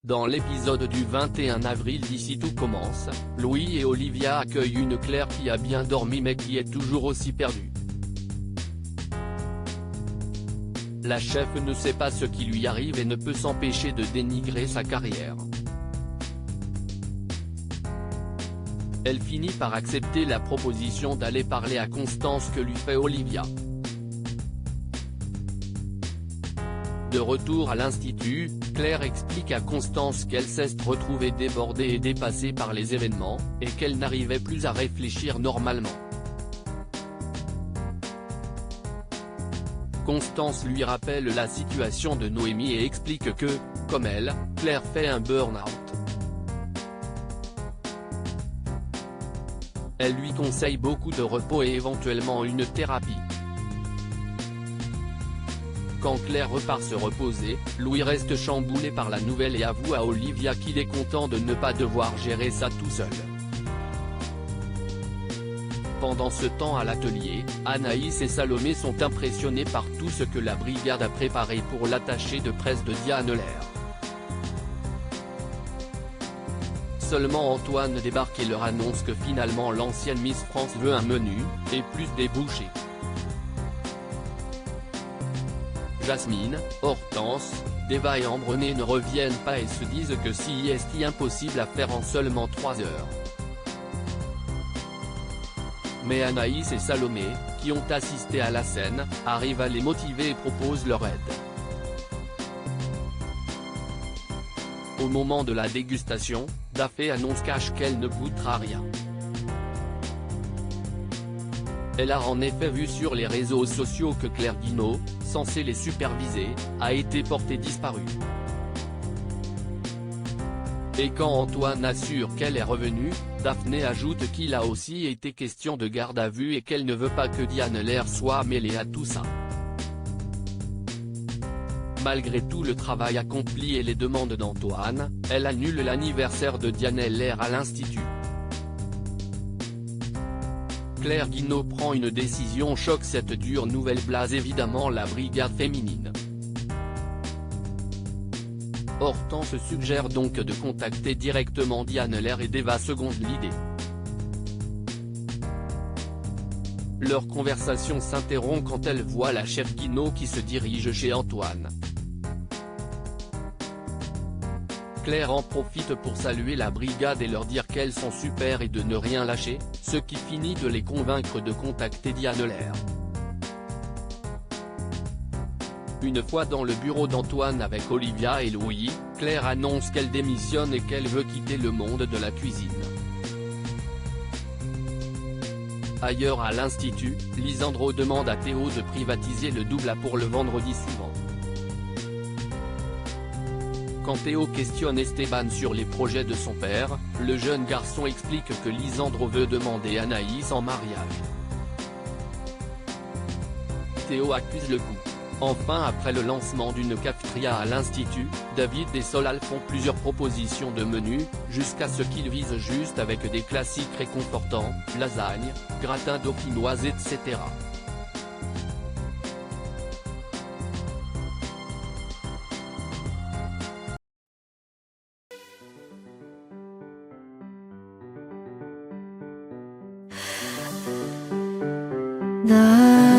Dans l'épisode du 21 avril d'Ici tout commence, Louis et Olivia accueillent une Claire qui a bien dormi mais qui est toujours aussi perdue. La chef ne sait pas ce qui lui arrive et ne peut s'empêcher de dénigrer sa carrière. Elle finit par accepter la proposition d'aller parler à Constance que lui fait Olivia. De retour à l'institut, Claire explique à Constance qu'elle s'est retrouvée débordée et dépassée par les événements, et qu'elle n'arrivait plus à réfléchir normalement. Constance lui rappelle la situation de Noémie et explique que, comme elle, Claire fait un burn-out. Elle lui conseille beaucoup de repos et éventuellement une thérapie. Quand Claire repart se reposer, Louis reste chamboulé par la nouvelle et avoue à Olivia qu'il est content de ne pas devoir gérer ça tout seul. Pendant ce temps à l'atelier, Anaïs et Salomé sont impressionnés par tout ce que la brigade a préparé pour l'attaché de presse de Diane Lair. Seulement Antoine débarque et leur annonce que finalement l'ancienne Miss France veut un menu, et plus débouché. Jasmine, Hortense, Deva et Ambrené ne reviennent pas et se disent que c'est impossible à faire en seulement 3 heures. Mais Anaïs et Salomé, qui ont assisté à la scène, arrivent à les motiver et proposent leur aide. Au moment de la dégustation, Daphé annonce qu'elle ne goûtera rien. Elle a en effet vu sur les réseaux sociaux que Claire Guinaud, censée les superviser, a été portée disparue. Et quand Antoine assure qu'elle est revenue, Daphné ajoute qu'il a aussi été question de garde à vue et qu'elle ne veut pas que Diane Lair soit mêlée à tout ça. Malgré tout le travail accompli et les demandes d'Antoine, elle annule l'anniversaire de Diane Lair à l'Institut. Claire Guinaud prend une décision choc. Cette dure nouvelle blase évidemment la brigade féminine. Hortense suggère donc de contacter directement Diane Lair et Deva seconde l'idée. Leur conversation s'interrompt quand elle voit la chef Guinaud qui se dirige chez Antoine. Claire en profite pour saluer la brigade et leur dire qu'elles sont super et de ne rien lâcher, ce qui finit de les convaincre de contacter Diane Lair. Une fois dans le bureau d'Antoine avec Olivia et Louis, Claire annonce qu'elle démissionne et qu'elle veut quitter le monde de la cuisine. Ailleurs à l'Institut, Lisandro demande à Théo de privatiser le double A pour le vendredi suivant. Quand Théo questionne Esteban sur les projets de son père, le jeune garçon explique que Lisandro veut demander Anaïs en mariage. Théo accuse le coup. Enfin, après le lancement d'une cafétéria à l'Institut, David et Solal font plusieurs propositions de menus, jusqu'à ce qu'ils visent juste avec des classiques réconfortants, lasagne, gratin dauphinoise etc. 나